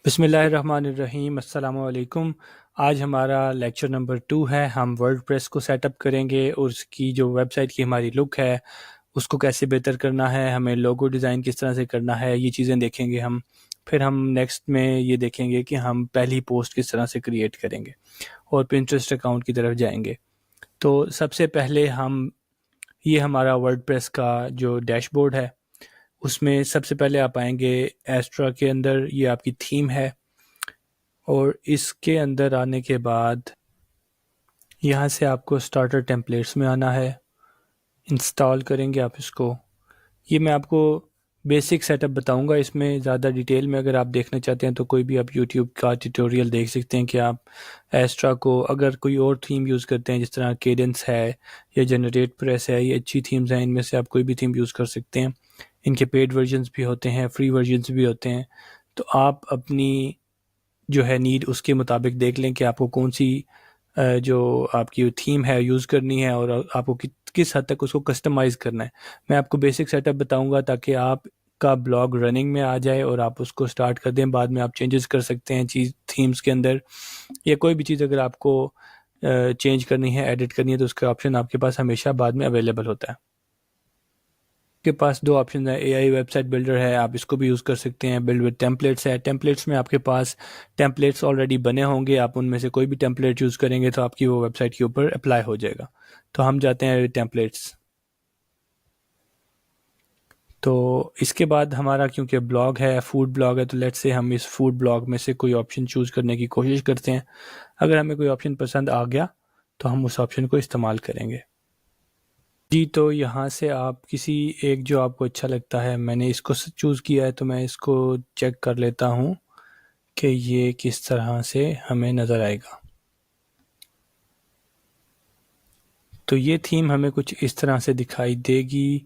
बिस्मिल्लाहिर्रहमानिर्रहीम अस्सलामु अलैकुम। आज हमारा लेक्चर नंबर 2 है। हम वर्डप्रेस को सेटअप करेंगे और उसकी जो वेबसाइट की हमारी लुक है उसको कैसे बेहतर करना है, हमें लोगो डिज़ाइन किस तरह से करना है, ये चीज़ें देखेंगे हम। फिर हम नेक्स्ट में ये देखेंगे कि हम पहली पोस्ट किस तरह से क्रिएट करेंगे और पिंटरेस्ट अकाउंट की तरफ जाएंगे। तो सबसे पहले हम ये हमारा वर्डप्रेस का जो डैशबोर्ड है उसमें सबसे पहले आप आएंगे एस्ट्रा के अंदर, ये आपकी थीम है। और इसके अंदर आने के बाद यहाँ से आपको स्टार्टर टेम्पलेट्स में आना है, इंस्टॉल करेंगे आप इसको। ये मैं आपको बेसिक सेटअप बताऊंगा, इसमें ज़्यादा डिटेल में अगर आप देखना चाहते हैं तो कोई भी आप यूट्यूब का ट्यूटोरियल देख सकते हैं कि आप एस्ट्रा को अगर कोई और थीम यूज़ करते हैं जिस तरह केडेंस है या जनरेट प्रेस है, ये अच्छी थीम्स हैं, इनमें से आप कोई भी थीम यूज़ कर सकते हैं। इनके पेड वर्जन्स भी होते हैं, फ्री वर्जन्स भी होते हैं। तो आप अपनी जो है नीड उसके मुताबिक देख लें कि आपको कौन सी जो आपकी थीम है यूज़ करनी है और आपको किस हद तक उसको कस्टमाइज़ करना है। मैं आपको बेसिक सेटअप बताऊंगा ताकि आपका ब्लॉग रनिंग में आ जाए और आप उसको स्टार्ट कर दें। बाद में आप चेंजेस कर सकते हैं चीज़ थीम्स के अंदर, या कोई भी चीज़ अगर आपको चेंज करनी है, एडिट करनी है, तो उसका ऑप्शन आपके पास हमेशा बाद में अवेलेबल होता है। के पास दो ऑप्शन है, एआई वेबसाइट बिल्डर है, आप इसको भी यूज़ कर सकते हैं। बिल्ड विद टेम्पलेट्स है, टेम्पलेट्स में आपके पास टेम्पलेट्स ऑलरेडी बने होंगे, आप उनमें से कोई भी टेम्पलेट यूज़ करेंगे तो आपकी वो वेबसाइट के ऊपर अप्लाई हो जाएगा। तो हम जाते हैं टेम्पलेट्स। तो इसके बाद हमारा क्योंकि ब्लॉग है, फूड ब्लॉग है, तो लेट्स से हम इस फूड ब्लॉग में से कोई ऑप्शन चूज़ करने की कोशिश करते हैं। अगर हमें कोई ऑप्शन पसंद आ गया तो हम उस ऑप्शन को इस्तेमाल करेंगे। जी, तो यहाँ से आप किसी एक जो आपको अच्छा लगता है, मैंने इसको चूज़ किया है तो मैं इसको चेक कर लेता हूँ कि ये किस तरह से हमें नज़र आएगा। तो ये थीम हमें कुछ इस तरह से दिखाई देगी।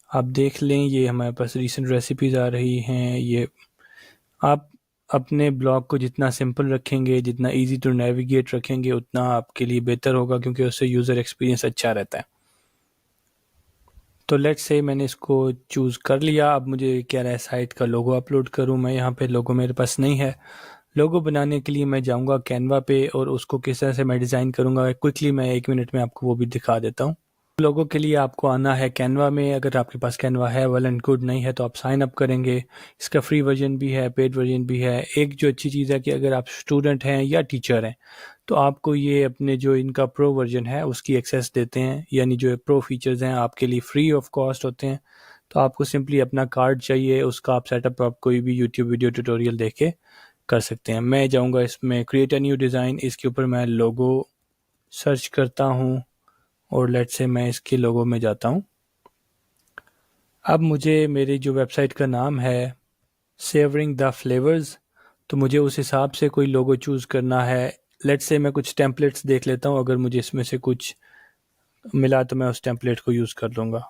आप देख लें, ये हमारे पास रीसेंट रेसिपीज़ आ रही हैं। ये आप अपने ब्लॉग को जितना सिंपल रखेंगे, जितना इजी टू नेविगेट रखेंगे, उतना आपके लिए बेहतर होगा क्योंकि उससे यूज़र एक्सपीरियंस अच्छा रहता है। तो लेट्स से मैंने इसको चूज़ कर लिया। अब मुझे कह रहा है साइट का लोगो अपलोड करूँ। मैं यहाँ पे लोगो मेरे पास नहीं है। लोगो बनाने के लिए मैं जाऊँगा कैनवा पे और उसको किस तरह से मैं डिज़ाइन करूँगा क्विकली मैं 1 मिनट में आपको वो भी दिखा देता हूँ। लोगों के लिए आपको आना है कैनवा में। अगर आपके पास कैनवा है वेल एंड गुड, नहीं है तो आप साइन अप करेंगे। इसका फ्री वर्जन भी है, पेड वर्जन भी है। एक जो अच्छी चीज़ है कि अगर आप स्टूडेंट हैं या टीचर हैं तो आपको ये अपने जो इनका प्रो वर्जन है उसकी एक्सेस देते हैं, यानी जो प्रो फीचर्स हैं आपके लिए फ्री ऑफ कॉस्ट होते हैं। तो आपको सिंपली अपना कार्ड चाहिए, उसका आप सेटअप आप कोई भी यूट्यूब वीडियो ट्यूटोरियल देख के कर सकते हैं। मैं जाऊंगा इसमें क्रिएट अ न्यू डिज़ाइन, इसके ऊपर मैं लोगो सर्च करता हूँ और लेट से मैं इसके लोगो में जाता हूँ। अब मुझे मेरी जो वेबसाइट का नाम है सेवरिंग द फ्लेवर्स, तो मुझे उस हिसाब से कोई लोगो चूज़ करना है। लेट्स से मैं कुछ टेम्पलेट्स देख लेता हूँ, अगर मुझे इसमें से कुछ मिला तो मैं उस टेम्पलेट को यूज़ कर लूँगा।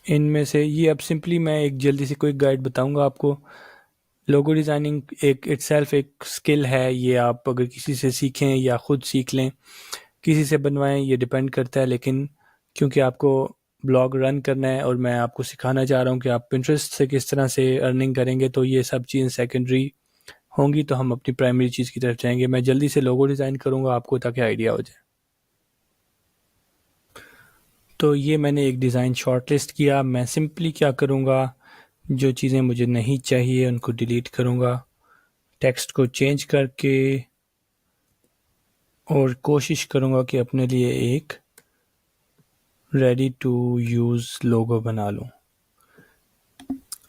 इनमें से ये अब सिंपली मैं एक जल्दी से कोई गाइड बताऊँगा आपको। लोगो डिज़ाइनिंग एक इटसेल्फ एक स्किल है, ये आप अगर किसी से सीखें या ख़ुद सीख लें, किसी से बनवाएं, ये डिपेंड करता है। लेकिन क्योंकि आपको ब्लॉग रन करना है और मैं आपको सिखाना चाह रहा हूँ कि आप पिंटरेस्ट से किस तरह से अर्निंग करेंगे, तो ये सब चीज़ें सेकेंडरी होंगी, तो हम अपनी प्राइमरी चीज़ की तरफ जाएंगे। मैं जल्दी से लोगो डिज़ाइन करूँगा आपको ताकि आइडिया हो जाए। तो ये मैंने एक डिज़ाइन शॉर्टलिस्ट किया। मैं सिंपली क्या करूँगा, जो चीज़ें मुझे नहीं चाहिए उनको डिलीट करूँगा, टेक्स्ट को चेंज करके, और कोशिश करूँगा कि अपने लिए एक रेडी टू यूज़ लोगो बना लूँ।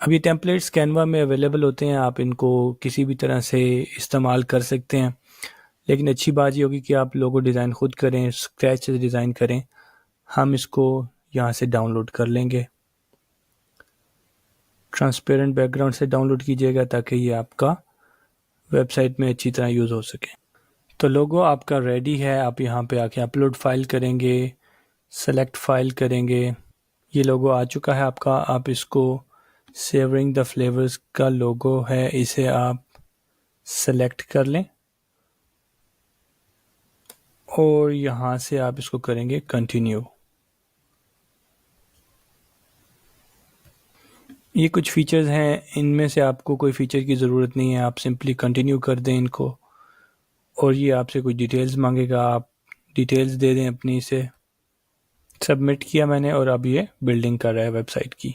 अब ये टेम्पलेट्स कैनवा में अवेलेबल होते हैं, आप इनको किसी भी तरह से इस्तेमाल कर सकते हैं। लेकिन अच्छी बात ये होगी कि आप लोगो डिज़ाइन ख़ुद करें, स्क्रैच से डिज़ाइन करें। हम इसको यहाँ से डाउनलोड कर लेंगे, ट्रांसपेरेंट बैकग्राउंड से डाउनलोड कीजिएगा ताकि ये आपका वेबसाइट में अच्छी तरह यूज़ हो सके। तो लोगो आपका रेडी है, आप यहाँ पे आके अपलोड फाइल करेंगे, सेलेक्ट फाइल करेंगे। ये लोगो आ चुका है आपका। आप इसको सेवरिंग द फ्लेवर्स का लोगो है, इसे आप सेलेक्ट कर लें और यहाँ से आप इसको करेंगे कंटिन्यू। ये कुछ फीचर्स हैं, इनमें से आपको कोई फ़ीचर की ज़रूरत नहीं है, आप सिंपली कंटिन्यू कर दें इनको। और ये आपसे कुछ डिटेल्स मांगेगा, आप डिटेल्स दे दें अपनी से। सबमिट किया मैंने और अब ये बिल्डिंग कर रहा है वेबसाइट की।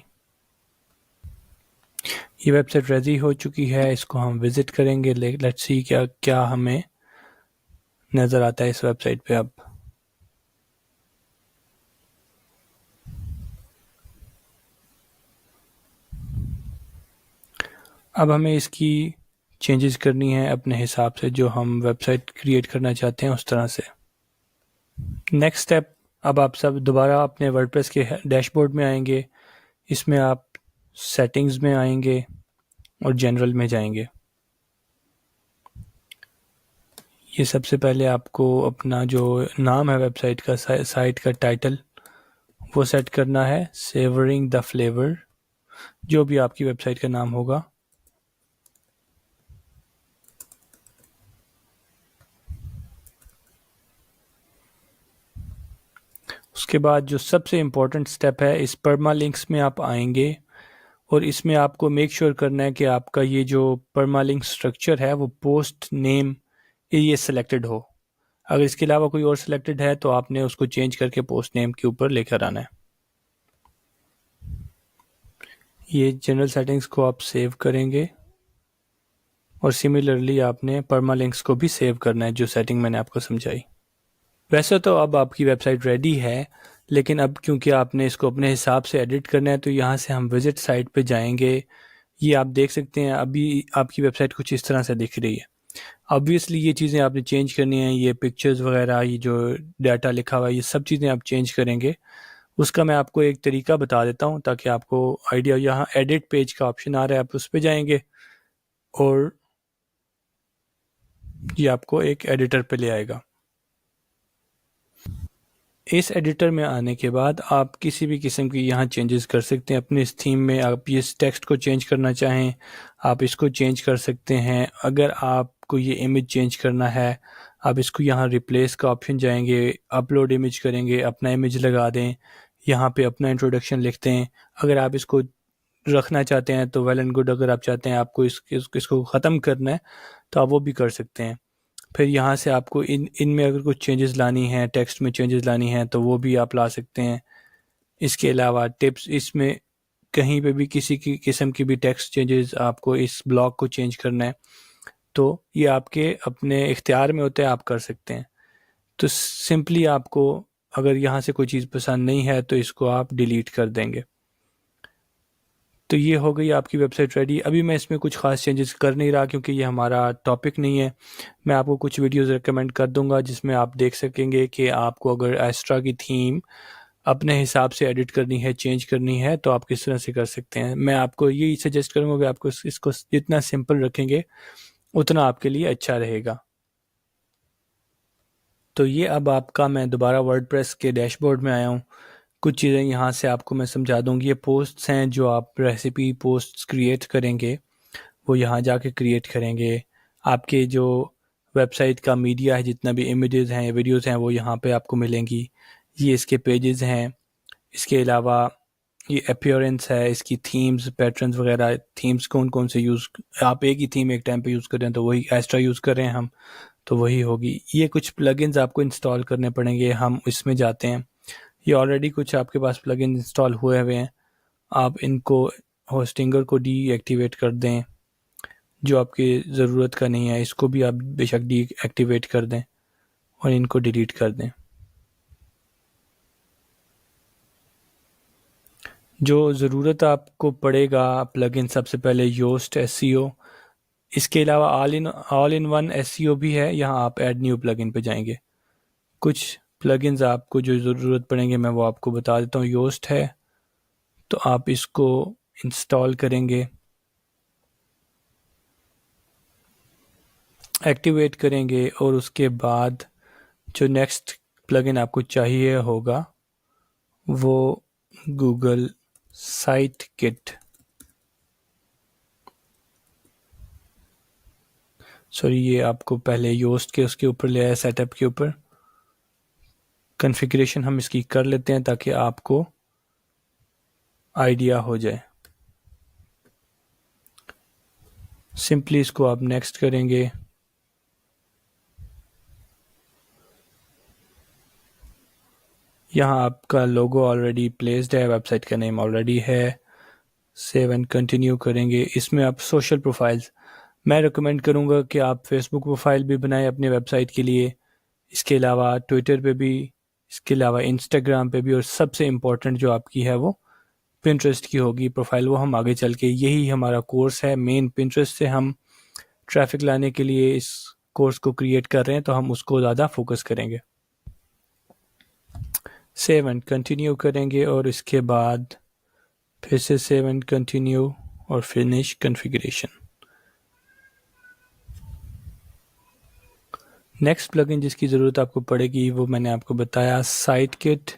ये वेबसाइट रेडी हो चुकी है, इसको हम विज़िट करेंगे। लेट्स सी क्या क्या हमें नज़र आता है इस वेबसाइट पे। अब हमें इसकी चेंजेस करनी है अपने हिसाब से, जो हम वेबसाइट क्रिएट करना चाहते हैं उस तरह से। नेक्स्ट स्टेप, अब आप सब दोबारा अपने वर्डप्रेस के डैशबोर्ड में आएंगे। इसमें आप सेटिंग्स में आएंगे और जनरल में जाएंगे। ये सबसे पहले आपको अपना जो नाम है वेबसाइट का, साइट का टाइटल, वो सेट करना है। सेवरिंग द फ्लेवर, जो भी आपकी वेबसाइट का नाम होगा। उसके बाद जो सबसे इम्पोर्टेंट स्टेप है, इस परमालिंक्स में आप आएंगे और इसमें आपको मेक श्योर करना है कि आपका ये जो परमालिंक स्ट्रक्चर है वो पोस्ट नेम ये सिलेक्टेड हो। अगर इसके अलावा कोई और सिलेक्टेड है तो आपने उसको चेंज करके पोस्ट नेम के ऊपर लेकर आना है। ये जनरल सेटिंग्स को आप सेव करेंगे और सिमिलरली आपने परमालिंक्स को भी सेव करना है, जो सेटिंग मैंने आपको समझाई। वैसे तो अब आपकी वेबसाइट रेडी है, लेकिन अब क्योंकि आपने इसको अपने हिसाब से एडिट करना है तो यहाँ से हम विजिट साइट पे जाएंगे। ये आप देख सकते हैं अभी आपकी वेबसाइट कुछ इस तरह से दिख रही है। ऑब्वियसली ये चीज़ें आपने चेंज करनी है, ये पिक्चर्स वगैरह, ये जो डाटा लिखा हुआ है, ये सब चीज़ें आप चेंज करेंगे। उसका मैं आपको एक तरीका बता देता हूँ ताकि आपको आइडिया। यहाँ एडिट पेज का ऑप्शन आ रहा है, आप उस पर जाएंगे और ये आपको एक एडिटर पे ले आएगा। इस एडिटर में आने के बाद आप किसी भी किस्म की यहाँ चेंजेस कर सकते हैं अपने इस थीम में। आप इस टेक्स्ट को चेंज करना चाहें, आप इसको चेंज कर सकते हैं। अगर आपको ये इमेज चेंज करना है, आप इसको यहाँ रिप्लेस का ऑप्शन जाएंगे, अपलोड इमेज करेंगे, अपना इमेज लगा दें, यहाँ पे अपना इंट्रोडक्शन लिखते हैं। अगर आप इसको रखना चाहते हैं तो वेल एंड गुड, अगर आप चाहते हैं आपको इसको ख़त्म करना है तो आप वो भी कर सकते हैं। फिर यहाँ से आपको इनमें अगर कुछ चेंजेस लानी है, टेक्स्ट में चेंजेस लानी है तो वो भी आप ला सकते हैं। इसके अलावा टिप्स, इसमें कहीं पे भी किसी की किस्म की भी टेक्स्ट चेंजेस, आपको इस ब्लॉक को चेंज करना है तो ये आपके अपने इख्तियार में होता है, आप कर सकते हैं। तो सिंपली आपको अगर यहाँ से कोई चीज़ पसंद नहीं है तो इसको आप डिलीट कर देंगे। तो ये हो गई आपकी वेबसाइट रेडी। अभी मैं इसमें कुछ ख़ास चेंजेस कर नहीं रहा क्योंकि ये हमारा टॉपिक नहीं है। मैं आपको कुछ वीडियोस रिकमेंड कर दूंगा जिसमें आप देख सकेंगे कि आपको अगर एस्ट्रा की थीम अपने हिसाब से एडिट करनी है, चेंज करनी है, तो आप किस तरह से कर सकते हैं। मैं आपको यही सजेस्ट करूँगा कि आपको इसको जितना सिंपल रखेंगे उतना आपके लिए अच्छा रहेगा। तो ये अब आपका, मैं दोबारा वर्डप्रेस के डैशबोर्ड में आया हूँ। कुछ चीज़ें यहाँ से आपको मैं समझा दूँगी। ये पोस्ट्स हैं जो आप रेसिपी पोस्ट्स क्रिएट करेंगे, वो यहाँ जाके क्रिएट करेंगे। आपके जो वेबसाइट का मीडिया है, जितना भी इमेजेस हैं, वीडियोस हैं, वो यहाँ पे आपको मिलेंगी। ये इसके पेजेस हैं। इसके अलावा ये अपीयरेंस है, इसकी थीम्स, पैटर्न्स वगैरह। थीम्स कौन कौन से यूज़, आप एक ही थीम एक टाइम पे यूज़ कर रहे हैं तो वही एक्स्ट्रा यूज़ कर रहे हैं हम, तो वही होगी। ये कुछ प्लगइन्स आपको इंस्टॉल करने पड़ेंगे, हम इसमें जाते हैं। ये ऑलरेडी कुछ आपके पास प्लगइन इंस्टॉल हुए हुए हैं, आप इनको होस्टिंगर को डीएक्टिवेट कर दें, जो आपकी ज़रूरत का नहीं है इसको भी आप बेशक डीएक्टिवेट कर दें और इनको डिलीट कर दें। जो ज़रूरत आपको पड़ेगा प्लगइन, सबसे पहले योस्ट एसईओ। इसके अलावा ऑल इन वन एसईओ भी है, यहाँ आप ऐड न्यू प्लगइन पे जाएंगे। कुछ प्लगइन्स आपको जो ज़रूरत पड़ेंगे मैं वो आपको बता देता हूँ। योस्ट है तो आप इसको इंस्टॉल करेंगे, एक्टिवेट करेंगे और उसके बाद जो नेक्स्ट प्लगइन आपको चाहिए होगा वो गूगल साइट किट, सॉरी ये आपको पहले योस्ट के उसके ऊपर ले आया, सेटअप के ऊपर। कॉन्फ़िगरेशन हम इसकी कर लेते हैं ताकि आपको आइडिया हो जाए। सिंपली इसको आप नेक्स्ट करेंगे। यहाँ आपका लोगो ऑलरेडी प्लेस्ड है, वेबसाइट का नेम ऑलरेडी है। सेव एंड कंटिन्यू करेंगे। इसमें आप सोशल प्रोफाइल्स, मैं रिकमेंड करूँगा कि आप फेसबुक प्रोफाइल भी बनाएं अपनी वेबसाइट के लिए, इसके अलावा ट्विटर पे भी, इसके अलावा इंस्टाग्राम पे भी, और सबसे इम्पोर्टेंट जो आपकी है वो पिंटरेस्ट की होगी प्रोफाइल। वो हम आगे चल के, यही हमारा कोर्स है मेन, पिंटरेस्ट से हम ट्रैफिक लाने के लिए इस कोर्स को क्रिएट कर रहे हैं, तो हम उसको ज़्यादा फोकस करेंगे। सेव एंड कंटिन्यू करेंगे और इसके बाद फिर से सेव एंड कंटिन्यू और फिनिश कॉन्फ़िगरेशन। नेक्स्ट प्लगइन जिसकी ज़रूरत आपको पड़ेगी वो मैंने आपको बताया, साइट किट।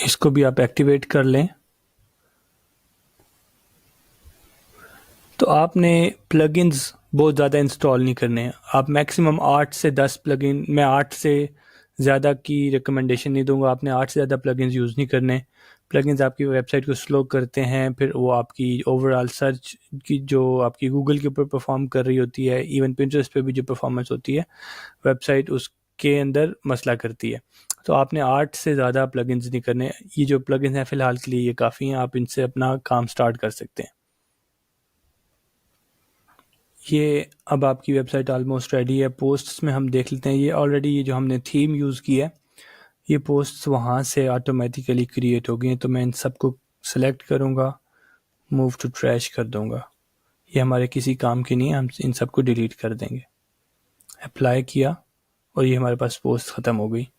इसको भी आप एक्टिवेट कर लें। तो आपने प्लगइन्स बहुत ज़्यादा इंस्टॉल नहीं करने हैं। आप मैक्सिमम 8 से 10 प्लगइन, मैं 8 से ज़्यादा की रिकमेंडेशन नहीं दूंगा। आपने 8 से ज़्यादा प्लगइन्स यूज़ नहीं करने। प्लगइन्स आपकी वेबसाइट को स्लो करते हैं, फिर वो आपकी ओवरऑल सर्च की जो आपकी गूगल के ऊपर परफॉर्म कर रही होती है, इवन पिंटरेस्ट पे भी जो परफॉर्मेंस होती है वेबसाइट, उसके अंदर मसला करती है। तो आपने 8 से ज़्यादा प्लगइन्स नहीं करने। ये जो प्लगइन्स हैं फ़िलहाल के लिए ये काफ़ी हैं, आप इनसे अपना काम स्टार्ट कर सकते हैं। ये अब आपकी वेबसाइट ऑलमोस्ट रेडी है। पोस्ट्स में हम देख लेते हैं, ये ऑलरेडी ये जो हमने थीम यूज़ की है, ये पोस्ट्स वहाँ से ऑटोमेटिकली क्रिएट हो गई हैं। तो मैं इन सबको सेलेक्ट करूँगा, मूव टू ट्रैश कर दूँगा। ये हमारे किसी काम की नहीं है, हम इन सबको डिलीट कर देंगे। अप्लाई किया और ये हमारे पास पोस्ट ख़त्म हो गई।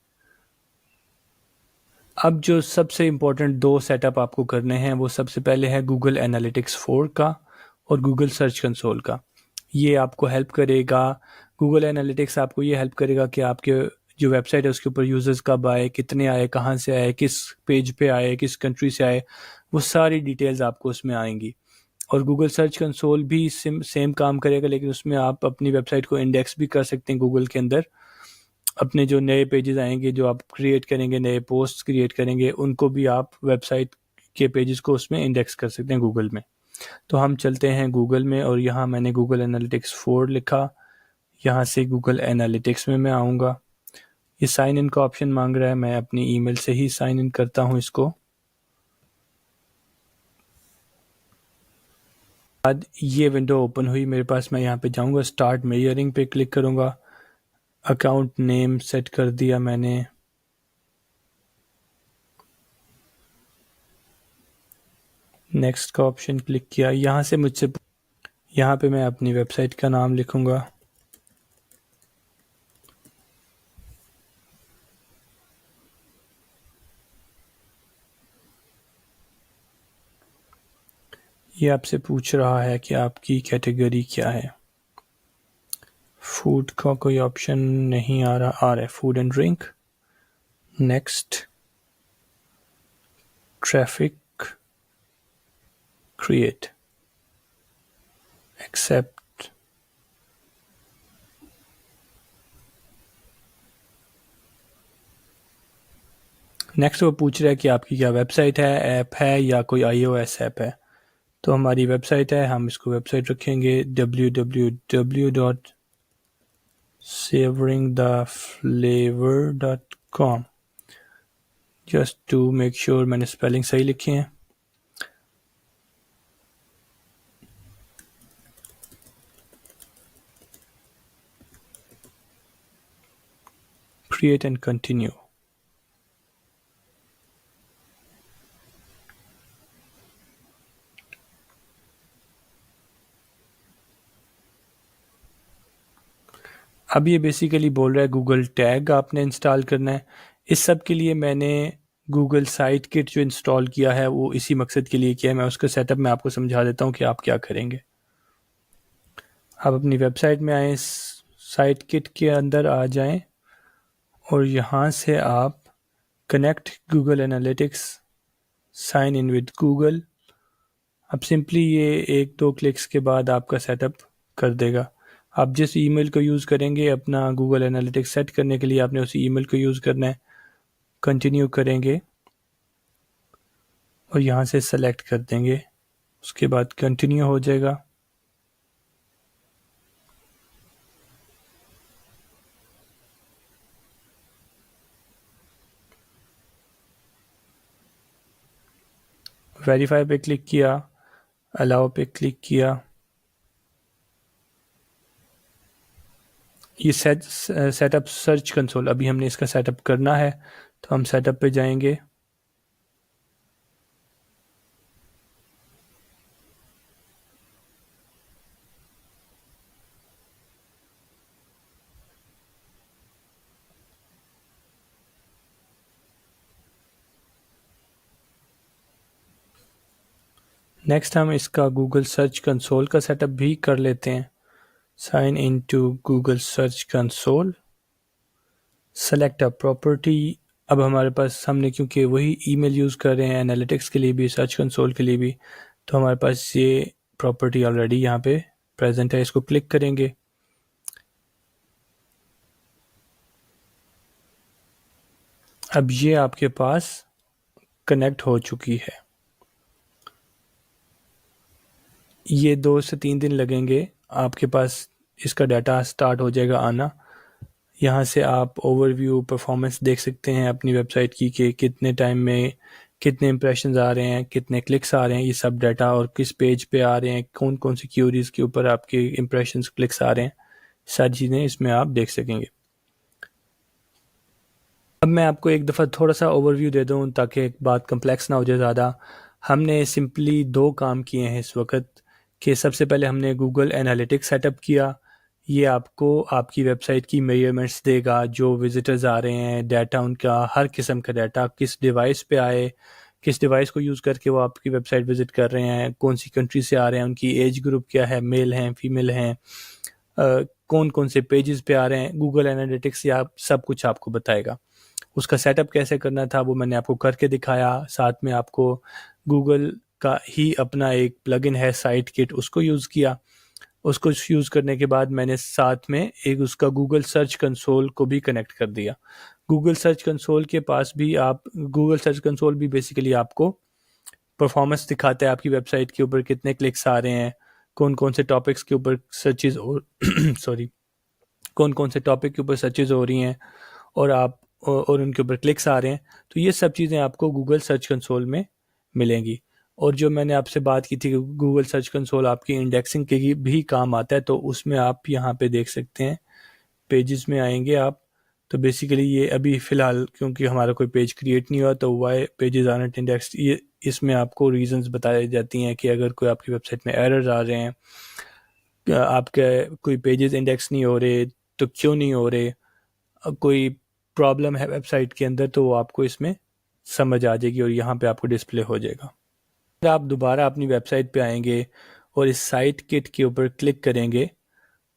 अब जो सबसे इम्पोर्टेंट 2 सेटअप आपको करने हैं, वो सबसे पहले है गूगल एनालिटिक्स 4 का और गूगल सर्च कंसोल का। ये आपको हेल्प करेगा, गूगल एनालिटिक्स आपको ये हेल्प करेगा कि आपके जो वेबसाइट है उसके ऊपर यूज़र्स कब आए, कितने आए, कहाँ से आए, किस पेज पे आए, किस कंट्री से आए, वो सारी डिटेल्स आपको उसमें आएंगी। और गूगल सर्च कंसोल भी सेम काम करेगा, लेकिन उसमें आप अपनी वेबसाइट को इंडेक्स भी कर सकते हैं गूगल के अंदर। अपने जो नए पेजेस आएंगे, जो आप क्रिएट करेंगे, नए पोस्ट क्रिएट करेंगे, उनको भी आप वेबसाइट के पेजेस को उसमें इंडेक्स कर सकते हैं गूगल में। तो हम चलते हैं गूगल में और यहाँ मैंने गूगल एनालिटिक्स 4 लिखा। यहाँ से गूगल एनालिटिक्स में मैं आऊँगा। ये साइन इन का ऑप्शन मांग रहा है, मैं अपनी ईमेल से ही साइन इन करता हूँ इसको। बाद ये विंडो ओपन हुई मेरे पास, मैं यहाँ पे जाऊँगा, स्टार्ट मेजरिंग पे क्लिक करूँगा। अकाउंट नेम सेट कर दिया मैंने। नेक्स्ट का ऑप्शन क्लिक किया। यहाँ से मुझसे, यहाँ पे मैं अपनी वेबसाइट का नाम लिखूँगा। ये आपसे पूछ रहा है कि आपकी कैटेगरी क्या है। फूड का कोई ऑप्शन नहीं आ रहा है, food and drink. Next, traffic, create, accept. Next वो पूछ रहा है कि आपकी क्या वेबसाइट है, ऐप है या कोई iOS ऐप है। तो हमारी वेबसाइट है, हम इसको वेबसाइट रखेंगे www.savoringtheflavor.com, just to make sure मैंने स्पेलिंग सही लिखी है। Create and continue. अब ये बेसिकली बोल रहा है गूगल टैग आपने इंस्टॉल करना है। इस सब के लिए मैंने गूगल साइट किट जो इंस्टॉल किया है वो इसी मकसद के लिए किया है। मैं उसका सेटअप मैं आपको समझा देता हूँ कि आप क्या करेंगे। आप अपनी वेबसाइट में आएँ, साइट किट के अंदर आ जाएं और यहाँ से आप connect Google Analytics, sign in with Google. अब सिंपली ये 1-2 क्लिक्स के बाद आपका सेटअप कर देगा। आप जिस ईमेल को यूज़ करेंगे अपना गूगल एनालिटिक्स सेट करने के लिए, आपने उसी ईमेल को यूज़ करना है। कंटिन्यू करेंगे और यहाँ से सेलेक्ट कर देंगे, उसके बाद कंटिन्यू हो जाएगा। वेरीफाई पे क्लिक किया, अलाउ पे क्लिक किया। ये सेटअप सर्च कंसोल, अभी हमने इसका सेटअप करना है, तो हम सेटअप पे जाएंगे। नेक्स्ट हम इसका गूगल सर्च कंसोल का सेटअप भी कर लेते हैं। Sign in to Google Search Console, select a property. अब हमारे पास, हमने क्योंकि वही ईमेल यूज़ कर रहे हैं एनालिटिक्स के लिए भी, सर्च कंसोल के लिए भी, तो हमारे पास ये प्रॉपर्टी ऑलरेडी यहाँ पे प्रेजेंट है। इसको क्लिक करेंगे। अब ये आपके पास कनेक्ट हो चुकी है। ये 2 से 3 दिन लगेंगे, आपके पास इसका डाटा स्टार्ट हो जाएगा आना। यहाँ से आप ओवरव्यू परफॉर्मेंस देख सकते हैं अपनी वेबसाइट की, कि कितने टाइम में कितने इंप्रेशंस आ रहे हैं, कितने क्लिक्स आ रहे हैं, ये सब डाटा, और किस पेज पे आ रहे हैं, कौन कौन सी क्यूरीज के ऊपर आपके इंप्रेशंस क्लिक्स आ रहे हैं, सारी चीज़ें इसमें आप देख सकेंगे। अब मैं आपको एक दफ़ा थोड़ा सा ओवरव्यू दे दूँ ताकि बात कम्प्लेक्स ना हो जाए ज़्यादा। हमने सिंपली 2 काम किए हैं इस वक्त, कि सबसे पहले हमने गूगल एनालिटिक्स सेटअप किया। ये आपको आपकी वेबसाइट की मेजरमेंट्स देगा, जो विजिटर्स आ रहे हैं, डाटा उनका, हर किस्म का डाटा, किस डिवाइस पे आए, किस डिवाइस को यूज़ करके वो आपकी वेबसाइट विजिट कर रहे हैं, कौन सी कंट्री से आ रहे हैं, उनकी एज ग्रुप क्या है, मेल हैं, फीमेल हैं, कौन कौन से पेजेस पे आ रहे हैं। गूगल एनालिटिक्स या सब कुछ आपको बताएगा। उसका सेटअप कैसे करना था वो मैंने आपको करके दिखाया। साथ में आपको गूगल का ही अपना एक प्लगइन है साइट किट, उसको यूज़ किया। उसको यूज़ करने के बाद मैंने साथ में एक उसका गूगल सर्च कंसोल को भी कनेक्ट कर दिया। गूगल सर्च कंसोल के पास भी आप, गूगल सर्च कंसोल भी बेसिकली आपको परफॉर्मेंस दिखाता है, आपकी वेबसाइट के ऊपर कितने क्लिक्स आ रहे हैं, कौन कौन से टॉपिक्स के ऊपर सर्चेज और सॉरी कौन कौन से टॉपिक के ऊपर सर्चेज हो रही हैं, और आप और उनके ऊपर क्लिक्स आ रहे हैं। तो ये सब चीज़ें आपको गूगल सर्च कंसोल में मिलेंगी। और जो मैंने आपसे बात की थी कि गूगल सर्च कंसोल आपकी इंडेक्सिंग के भी काम आता है, तो उसमें आप यहाँ पे देख सकते हैं, पेजेस में आएंगे आप। तो बेसिकली ये अभी फ़िलहाल क्योंकि हमारा कोई पेज क्रिएट नहीं हुआ, तो why pages are not indexed, ये इसमें आपको रीजंस बताई जाती हैं कि अगर कोई आपकी वेबसाइट में एरर्स आ रहे हैं, आपके कोई पेजेस इंडेक्स नहीं हो रहे, तो क्यों नहीं हो रहे, कोई प्रॉब्लम है वेबसाइट के अंदर, तो वो आपको इसमें समझ आ जाएगी और यहाँ पे आपको डिस्प्ले हो जाएगा। फिर आप दोबारा अपनी वेबसाइट पे आएंगे और इस साइट किट के ऊपर क्लिक करेंगे,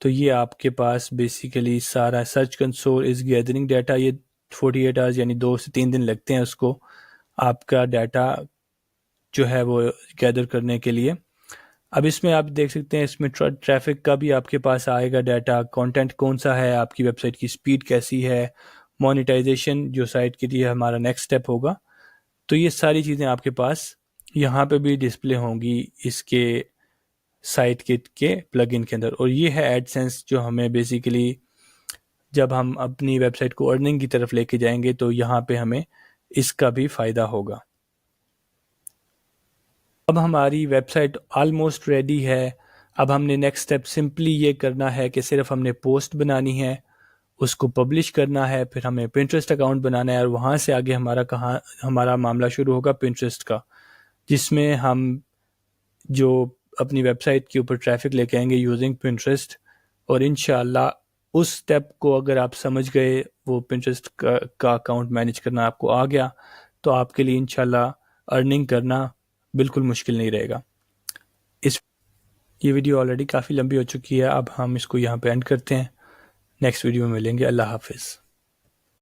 तो ये आपके पास बेसिकली सारा search console is gathering data. ये 48 आवर्स यानी 2 से 3 दिन लगते हैं उसको, आपका डाटा जो है वो गैदर करने के लिए। अब इसमें आप देख सकते हैं, इसमें ट्रैफिक का भी आपके पास आएगा डाटा, कंटेंट कौन सा है, आपकी वेबसाइट की स्पीड कैसी है, मोनेटाइजेशन जो साइट के लिए हमारा नेक्स्ट स्टेप होगा। तो ये सारी चीज़ें आपके पास यहाँ पे भी डिस्प्ले होंगी इसके साइट किट के प्लगइन के अंदर। और ये है एडसेंस, जो हमें बेसिकली जब हम अपनी वेबसाइट को अर्निंग की तरफ लेके जाएंगे तो यहाँ पे हमें इसका भी फ़ायदा होगा। अब हमारी वेबसाइट ऑलमोस्ट रेडी है। अब हमने नेक्स्ट स्टेप सिंपली ये करना है कि सिर्फ हमने पोस्ट बनानी है, उसको पब्लिश करना है, फिर हमें पिंटरेस्ट अकाउंट बनाना है, और वहाँ से आगे हमारा मामला शुरू होगा पिंटरेस्ट का, जिसमें हम जो अपनी वेबसाइट के ऊपर ट्रैफिक लेके आएंगे यूजिंग पिंटरेस्ट। और इंशाल्लाह उस स्टेप को अगर आप समझ गए, वो पिंटरेस्ट का अकाउंट मैनेज करना आपको आ गया, तो आपके लिए इंशाल्लाह अर्निंग करना बिल्कुल मुश्किल नहीं रहेगा। ये वीडियो ऑलरेडी काफ़ी लंबी हो चुकी है, अब हम इसको यहाँ पे एंड करते हैं। नेक्स्ट वीडियो में मिलेंगे। अल्लाह हाफिज़।